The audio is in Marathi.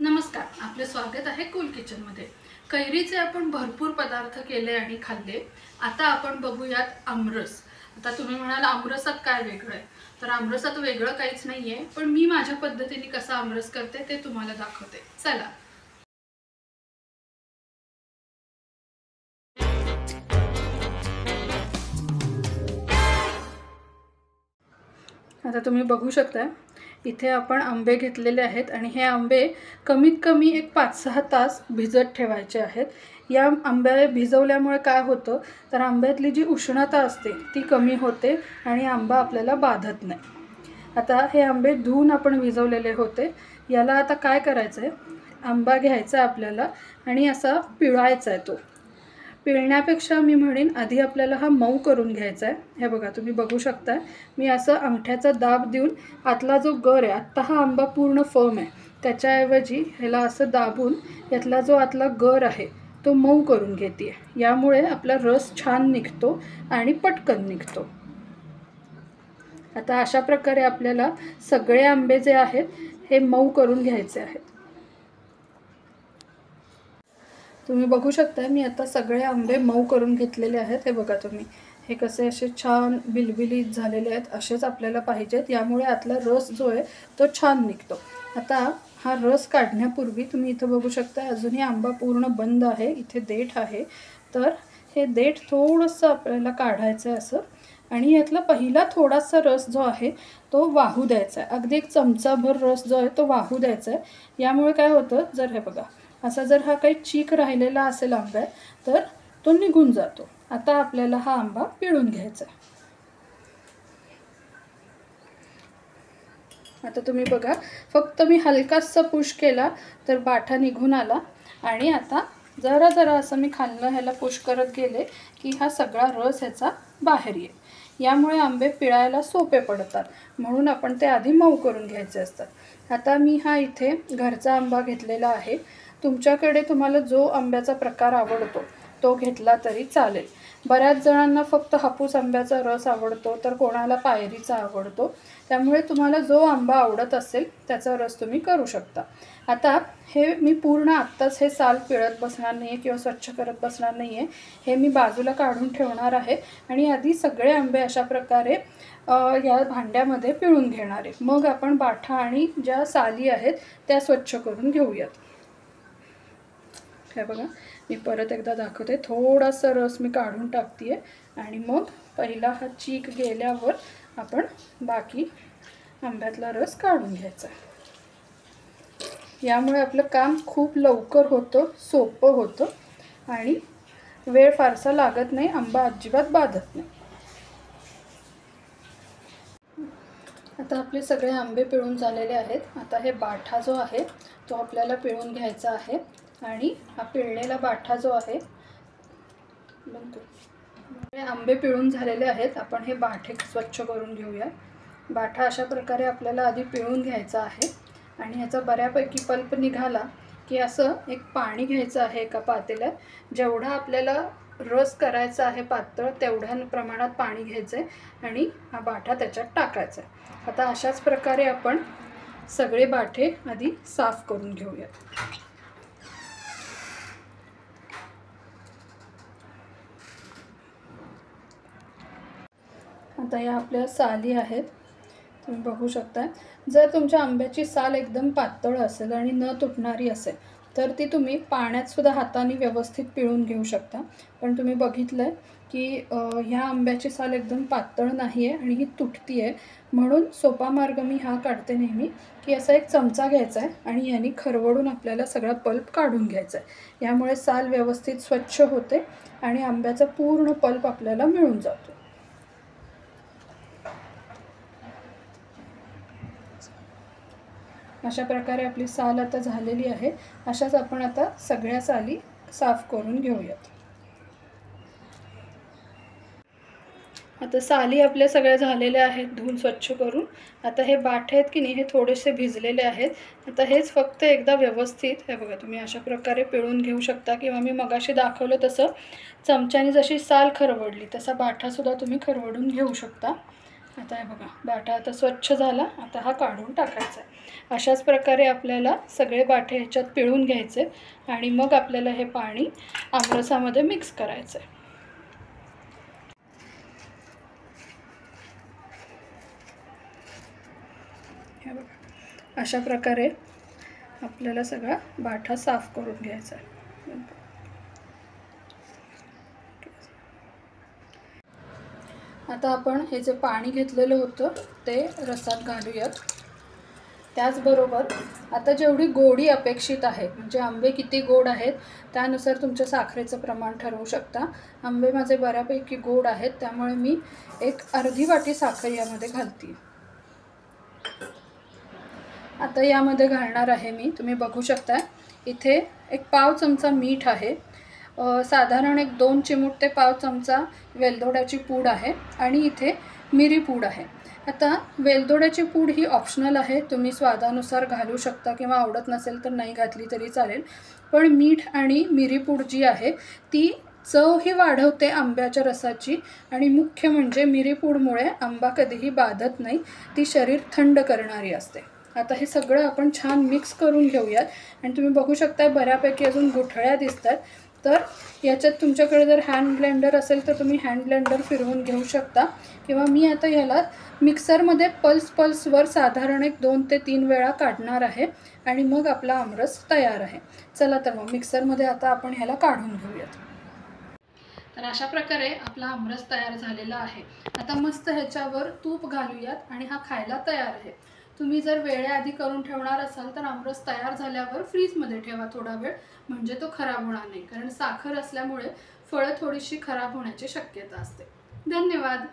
नमस्कार, आपले स्वागत आहे कूल किचनमध्ये। कैरीचे आपण भरपूर पदार्थ केले आणि खाल्ले। आता आपण बघूयात आमरस। आता तुम्ही म्हणाल आमरसात काय वेगळं आहे? तर आमरसात वेगळं काहीच नाहीये, पण मी माझ्या पद्धतीने कसा आमरस करते ते तुम्हाला दाखवते। चला। आता तुम्ही बघू शकता इथे आपण आंबे घेतलेले आहेत आणि हे आंबे कमीत कमी एक 5-6 तास भिजत ठेवायचे आहेत। या आंबे भिजवल्यामुळे काय होतं तर आंब्यातली जी उष्णता असते ती कमी होते आणि आंबा आपल्याला बाधत नाही। आता हे आंबे धुवून आपण भिजवलेले होते। याला आता काय करायचं आहे, आंबा घ्यायचा आपल्याला आणि असा पिळायचा आहे। तो पिळण्यापेक्षा मी म्हणेन आधी आपल्याला हा मऊ करून घ्यायचा आहे। हे बघा तुम्ही बघू शकता मी असं अंगठ्याचा दाब देऊन आतला जो गर आहे, आत्ता हा आंबा पूर्ण फर्म आहे, त्याच्याऐवजी ह्याला असं दाबून यातला जो आतला गर आहे तो मऊ करून घेते। यामुळे आपला रस छान निघतो आणि पटकन निघतो। आता अशा प्रकारे आपल्याला सगळे आंबे जे आहेत हे मऊ करून घ्यायचे आहेत। तुम्ही बघू शकता मी आता सगळे आंबे मऊ करून घेतलेले आहेत। हे बघा तुम्ही हे कसे असे छान बिलबिलीत झालेले आहेत, असेच आपल्याला पाहिजेत। यामुळे आतला रस जो आहे तो छान निघतो। आता हा रस काढण्यापूर्वी तुम्ही इथे बघू शकता अजूनही आंबा पूर्ण बंद आहे, इथे देठ आहे। तर हे देठ थोडंसं आपल्याला काढायचं आहे असं, आणि यातला पहिला थोडासा रस जो आहे तो वाहू द्यायचा आहे। अगदी एक चमचाभर रस जो आहे तो वाहू द्यायचा आहे। यामुळे काय होतं, जर हे बघा असा जर हा काही चीक राहिलेला असेल आंब्यात तर तो निघून जातो। आता आपल्याला हा आंबा पिळून घ्यायचा आहे। आता तुम्ही बघा फक्त मी हलकासा पुश केला तर बाठा निघून आला, आणि आता जरा जरा असं मी खालनं ह्याला पुश करत गेले की हा सगळा रस ह्याचा बाहेर येईल। यामुळे आंबे पिळायला सोपे पडतात, म्हणून आपण ते आधी मऊ करून घ्यायचे असतात। आता मी हा इथे घरचा आंबा घेतलेला आहे। तुमच्याकडे तुम्हाला जो आंब्याचा प्रकार आवडतो तो घेतला तरी चालेल। बऱ्याच जणांना फक्त हापूस आंब्याचा रस आवडतो, तर कोणाला पायरीचा आवडतो। त्यामुळे तुम्हाला जो आंबा आवडत असेल त्याचा रस तुम्ही करू शकता। आता हे मी पूर्ण आत्ताच हे साल पिळत बसणार नाही आहे किंवा स्वच्छ करत बसणार नाही आहे। हे मी बाजूला काढून ठेवणार आहे आणि आधी सगळे आंबे अशा प्रकारे या भांड्यामध्ये पिळून घेणार आहे। मग आपण बाठा आणि ज्या साली आहेत त्या स्वच्छ करून घेऊयात। हे बघा मी परत एकदा दाखवते, थोडासा रस मी काढून टाकते आणि मग पहिला हा चीक गेल्यावर आपण बाकी आंब्यातला रस काढून घ्यायचा। यामुळे आपलं काम खूप लवकर होतं, सोपं होतं आणि वेळ फारसा लागत नाही, आंबा अजिबात बाधत नाही। आता आपले सगळे आंबे पिळून झालेले आहेत। आता हे बाठा जो आहे तो आपल्याला पिळून घ्यायचा आहे, आणि हा पिळलेला बाठा जो आहे आंबे पिळून झालेले आहेत। आपण हे बाठे स्वच्छ करून घेऊया। बाठा अशा प्रकारे आपल्याला आधी पिळून घ्यायचा आहे, आणि ह्याचा बऱ्यापैकी पल्प निघाला की असं एक पाणी घ्यायचं आहे एका पातेल्यात। जेवढा आपल्याला रस करायचा आहे पातळ तेवढ्या प्रमाणात पाणी घ्यायचं आहे आणि हा बाठा त्याच्यात टाकायचा आहे। आता अशाच प्रकारे आपण सगळे बाठे आधी साफ करून घेऊयात। आता या आपल्या साली आहेत, तुम्ही बघू शकता। जर तुमच्या आंब्याची साल एकदम पातळ असेल आणि न तुटणारी असेल तर ती तुम्ही पाण्यात सुद्धा हाताने व्यवस्थित पिळून घेऊ शकता। पण तुम्ही बघितलं की ह्या आंब्याची साल एकदम पातळ नाही आहे आणि ही तुटती आहे, म्हणून सोपा मार्ग मी हा काढते नेहमी की असा एक चमचा घ्यायचा आहे आणि याने खरवडून आपल्याला सगळा पल्प काढून घ्यायचा आहे। यामुळे साल व्यवस्थित स्वच्छ होते आणि आंब्याचा पूर्ण पल्प आपल्याला मिळून जातो। अशा प्रकारे आपली साल आता झालेली आहे। अशाच आपण आता सगळ्या साली साफ करून घेऊयात। आता साली आपल्या सगळ्या झालेल्या आहेत धुवून स्वच्छ करून। आता हे बाठे आहेत की नाही हे थोडेसे भिजलेले आहेत। आता हेच फक्त एकदा व्यवस्थित हे बघा तुम्ही अशा प्रकारे पिळून घेऊ शकता, किंवा मी मगाशी दाखवलं तसं चमच्याने जशी साल खरवडली तसा बाठासुद्धा तुम्ही खरवडून घेऊ शकता। आता हे बघा बाठा आता स्वच्छ झाला, आता हा काढून टाकायचा आहे। अशाच प्रकारे आपल्याला सगळे बाठे ह्याच्यात पिळून घ्यायचे आणि मग आपल्याला हे पाणी आमरसामध्ये मिक्स करायचं आहे. हे बघा, अशा प्रकारे आपल्याला सगळा बाठा साफ करून घ्यायचा आहे. आता आपण हे जे पाणी घेतलेलं होतं ते रसात घालूयात. त्याचबरोबर आता जेवढी गोडी अपेक्षित आहे, म्हणजे आंबे किती गोड आहेत त्यानुसार तुमच्या साखरेचं प्रमाण ठरवू शकता. आंबे माझे बऱ्यापैकी गोड आहेत, त्यामुळे मी एक अर्धी वाटी साखर यामध्ये घालते. आता यामध्ये घालणार आहे मी, तुम्ही बघू शकता इथे एक पाव चमचा मीठ आहे, साधारण एक 2 चिमूट ते पाव चमचा वेलदोड्याची पूड आहे आणि इथे मिरी पूड आहे. आता वेलदोड्याची पूड ही ऑप्शनल आहे, तुम्ही स्वादानुसार घालू शकता किंवा आवडत नसेल तर नाही घातली तरी चालेल. पण मीठ आणि मिरी पूड जी आहे ती चव ही वाढवते आंब्याच्या रसाची आणि मुख्य म्हणजे मिरी पूडमुळे आंबा कधीही बाधत नाही, ती शरीर थंड करणारी असते. आता हे सगळं आपण छान मिक्स करून घेऊयात आणि तुम्ही बघू शकता बऱ्यापैकी अजून गुठळ्या दिसतात. तर याच्यात तुमच्याकडे जर हँड ब्लेंडर असेल तर तुम्ही हँड ब्लेंडर फिरवून घेऊ शकता किंवा मी आता याला मिक्सरमध्ये पल्सवर साधारण एक 2 ते 3 वेळा काढणार आहे आणि मग आपला आमरस तयार आहे. चला तर मग मिक्सरमध्ये आता आपण ह्याला काढून घेऊयात. तर अशा प्रकारे आपला आमरस तयार झालेला आहे. आता मस्त ह्याच्यावर तूप घालूयात आणि हा खायला तयार आहे. तुम्ही जर वेळेआधी करून ठेवणार असाल तर आमरस तयार झाल्यावर फ्रीजमध्ये ठेवा थोडा वेळ, म्हणजे तो खराब होणार नाही, कारण साखर असल्यामुळे फळं थोडीशी खराब होण्याची शक्यता असते. धन्यवाद.